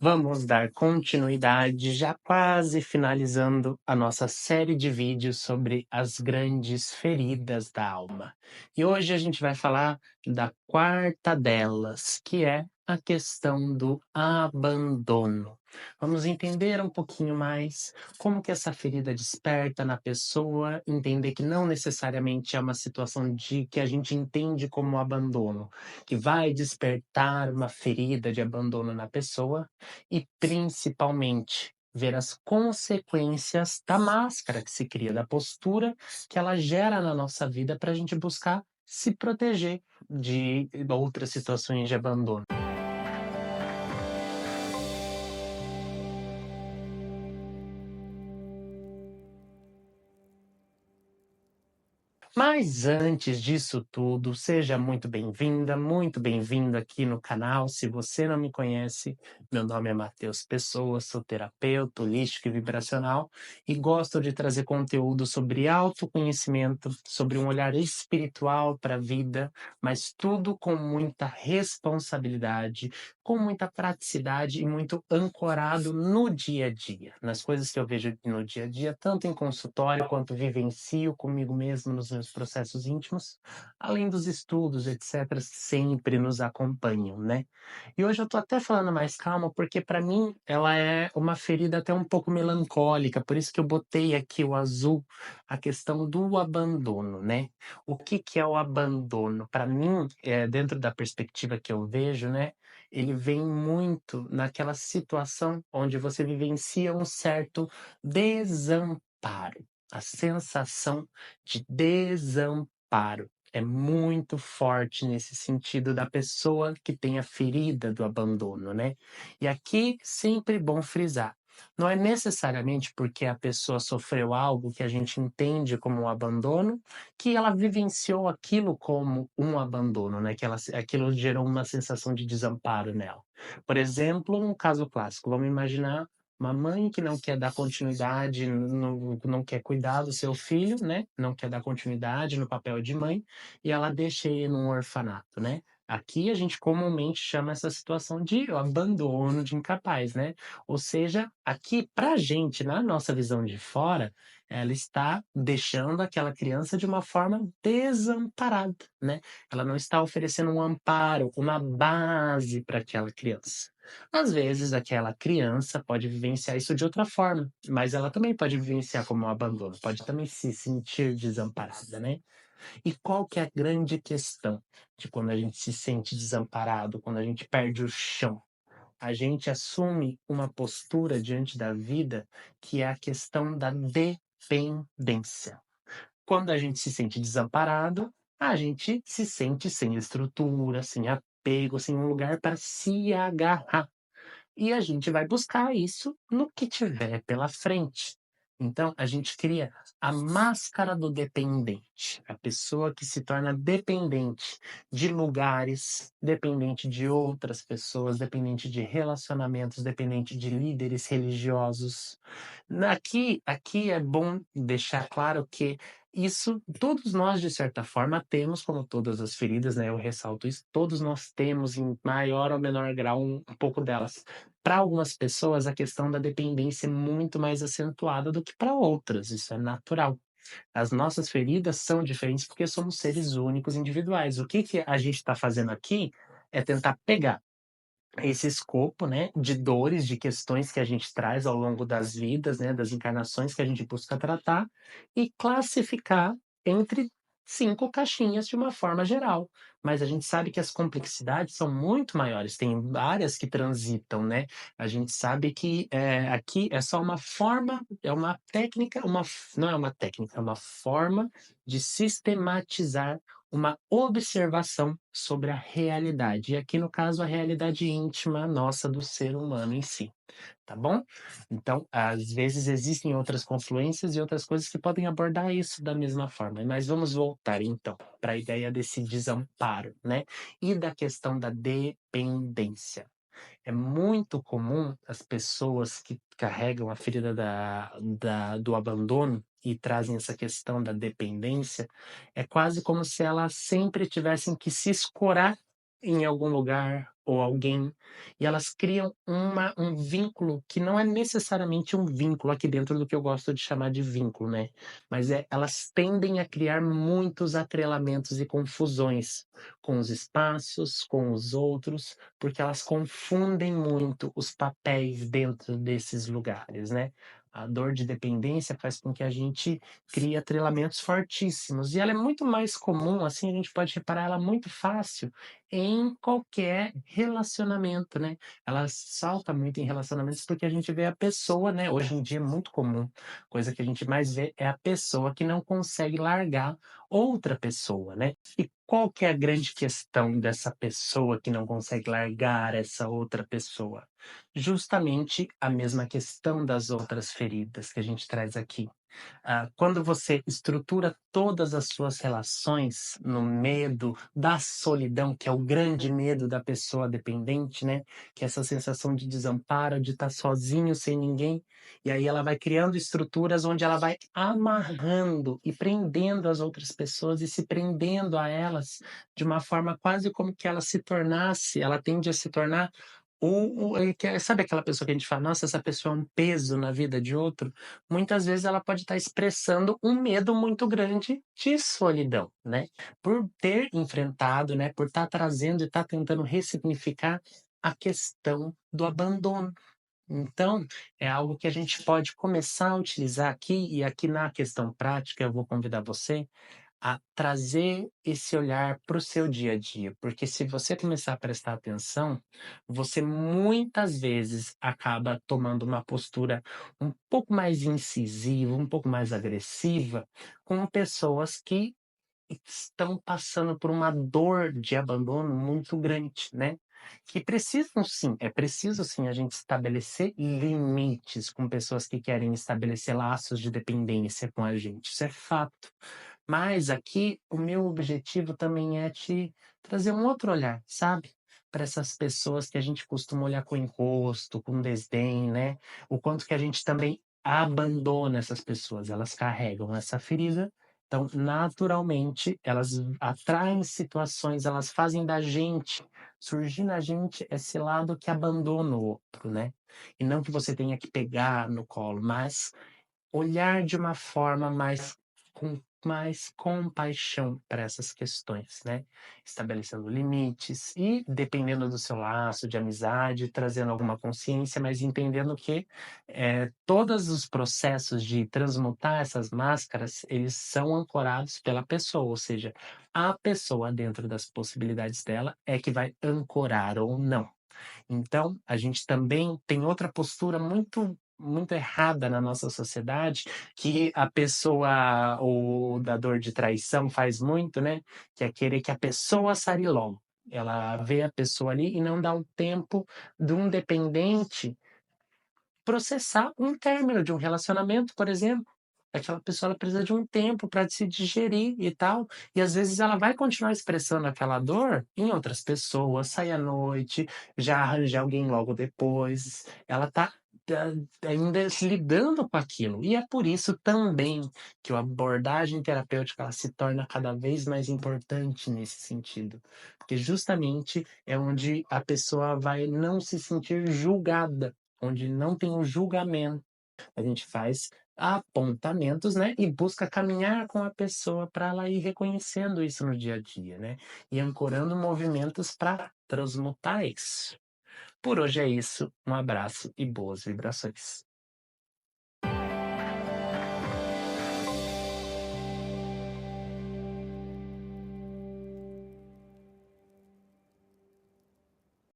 Vamos dar continuidade, já quase finalizando a nossa série de vídeos sobre as grandes feridas da alma. E hoje a gente vai falar da quarta delas, que é a questão do abandono. Vamos entender um pouquinho mais como que essa ferida desperta na pessoa, entender que não necessariamente é uma situação de que a gente entende como abandono, que vai despertar uma ferida de abandono na pessoa, e principalmente ver as consequências da máscara que se cria, da postura que ela gera na nossa vida para a gente buscar se proteger de outras situações de abandono. Mas antes disso tudo, seja muito bem-vinda, muito bem-vindo aqui no canal. Se você não me conhece, meu nome é Matheus Pessoa, sou terapeuta holístico e vibracional e gosto de trazer conteúdo sobre autoconhecimento, sobre um olhar espiritual para a vida, mas tudo com muita responsabilidade, com muita praticidade e muito ancorado no dia a dia, nas coisas que eu vejo no dia a dia, tanto em consultório quanto vivencio comigo mesmo nos meus processos íntimos, além dos estudos, etc., sempre nos acompanham, né? E hoje eu tô até falando mais calma, porque para mim ela é uma ferida até um pouco melancólica, por isso que eu botei aqui o azul, a questão do abandono, né? O que que é o abandono? Para mim, dentro da perspectiva que eu vejo, né? Ele vem muito naquela situação onde você vivencia um certo desamparo, a sensação de desamparo. É muito forte nesse sentido da pessoa que tem a ferida do abandono, né? E aqui sempre bom frisar. Não é necessariamente porque a pessoa sofreu algo que a gente entende como um abandono, que ela vivenciou aquilo como um abandono, né, que aquilo gerou uma sensação de desamparo nela. Por exemplo, um caso clássico, vamos imaginar uma mãe que não quer dar continuidade, não quer cuidar do seu filho, né, não quer dar continuidade no papel de mãe, e ela deixa ele num orfanato, né. Aqui a gente comumente chama essa situação de abandono de incapaz, né. Ou seja, aqui pra gente, na nossa visão de fora, ela está deixando aquela criança de uma forma desamparada, né. Ela não está oferecendo um amparo, uma base para aquela criança. Às vezes, aquela criança pode vivenciar isso de outra forma, mas ela também pode vivenciar como um abandono, pode também se sentir desamparada, né. E qual que é a grande questão de quando a gente se sente desamparado, quando a gente perde o chão? A gente assume uma postura diante da vida que é a questão da dependência. Quando a gente se sente desamparado, a gente se sente sem estrutura, sem apego, sem um lugar para se agarrar. E a gente vai buscar isso no que tiver pela frente. Então, a gente cria a máscara do dependente, a pessoa que se torna dependente de lugares, dependente de outras pessoas, dependente de relacionamentos, dependente de líderes religiosos. Aqui é bom deixar claro que isso todos nós, de certa forma, temos, como todas as feridas, né, eu ressalto isso, todos nós temos em maior ou menor grau um pouco delas. Para algumas pessoas, a questão da dependência é muito mais acentuada do que para outras, isso é natural. As nossas feridas são diferentes porque somos seres únicos, individuais. O que que a gente está fazendo aqui é tentar pegar esse escopo, né, de dores, de questões que a gente traz ao longo das vidas, né, das encarnações que a gente busca tratar, e classificar entre 5 caixinhas de uma forma geral. Mas a gente sabe que as complexidades são muito maiores, tem áreas que transitam, né. A gente sabe que, aqui é só uma forma, é uma técnica, não é uma técnica, é uma forma de sistematizar uma observação sobre a realidade, e aqui no caso a realidade íntima nossa do ser humano em si, tá bom? Então, às vezes existem outras confluências e outras coisas que podem abordar isso da mesma forma, mas vamos voltar então para a ideia desse desamparo, né, e da questão da dependência. É muito comum as pessoas que carregam a ferida do abandono e trazem essa questão da dependência, é quase como se elas sempre tivessem que se escorar em algum lugar ou alguém, e elas criam um vínculo que não é necessariamente um vínculo aqui dentro do que eu gosto de chamar de vínculo, né, mas elas tendem a criar muitos atrelamentos e confusões com os espaços, com os outros, porque elas confundem muito os papéis dentro desses lugares, né. A dor de dependência faz com que a gente crie atrelamentos fortíssimos, e ela é muito mais comum, assim, a gente pode reparar ela muito fácil em qualquer relacionamento, né. Ela salta muito em relacionamentos, porque a gente vê a pessoa, né, hoje em dia é muito comum, coisa que a gente mais vê é a pessoa que não consegue largar outra pessoa, né. E qual que é a grande questão dessa pessoa que não consegue largar essa outra pessoa? Justamente a mesma questão das outras feridas que a gente traz aqui. Quando você estrutura todas as suas relações no medo da solidão, que é o grande medo da pessoa dependente, né, que é essa sensação de desamparo, de estar sozinho, sem ninguém, e aí ela vai criando estruturas onde ela vai amarrando e prendendo as outras pessoas e se prendendo a elas de uma forma quase como que ela tende a se tornar sabe aquela pessoa que a gente fala: "Nossa, essa pessoa é um peso na vida de outro?" Muitas vezes ela pode estar expressando um medo muito grande de solidão, né, por ter enfrentado, né, por estar trazendo e estar tentando ressignificar a questão do abandono. Então, é algo que a gente pode começar a utilizar aqui, e aqui na questão prática eu vou convidar você a trazer esse olhar para o seu dia a dia, porque se você começar a prestar atenção, você muitas vezes acaba tomando uma postura um pouco mais incisiva, um pouco mais agressiva, com pessoas que estão passando por uma dor de abandono muito grande, né? Que precisam sim, é preciso sim a gente estabelecer limites com pessoas que querem estabelecer laços de dependência com a gente, isso é fato. Mas aqui o meu objetivo também é te trazer um outro olhar, sabe? Para essas pessoas que a gente costuma olhar com encosto, com desdém, né? O quanto que a gente também abandona essas pessoas, elas carregam essa ferida, então naturalmente elas atraem situações, elas fazem da gente surgir na gente esse lado que abandona o outro, né? E não que você tenha que pegar no colo, mas olhar de uma forma com mais compaixão para essas questões, né, estabelecendo limites e, dependendo do seu laço de amizade, trazendo alguma consciência, mas entendendo que, todos os processos de transmutar essas máscaras, eles são ancorados pela pessoa, ou seja, a pessoa, dentro das possibilidades dela, é que vai ancorar ou não. Então, a gente também tem outra postura muito errada na nossa sociedade, que a pessoa o dador de traição faz muito, né, que é querer que a pessoa sare logo. Ela vê a pessoa ali e não dá o tempo de um dependente processar um término de um relacionamento, por exemplo. Aquela pessoa ela precisa de um tempo para se digerir e tal, e às vezes ela vai continuar expressando aquela dor em outras pessoas, sair à noite, já arranjar alguém logo depois. Ela tá ainda se lidando com aquilo. E é por isso também que a abordagem terapêutica ela se torna cada vez mais importante nesse sentido, porque justamente é onde a pessoa vai não se sentir julgada, onde não tem o julgamento. A gente faz apontamentos, né, e busca caminhar com a pessoa para ela ir reconhecendo isso no dia a dia, né, e ancorando movimentos para transmutar isso. Por hoje é isso, um abraço e boas vibrações.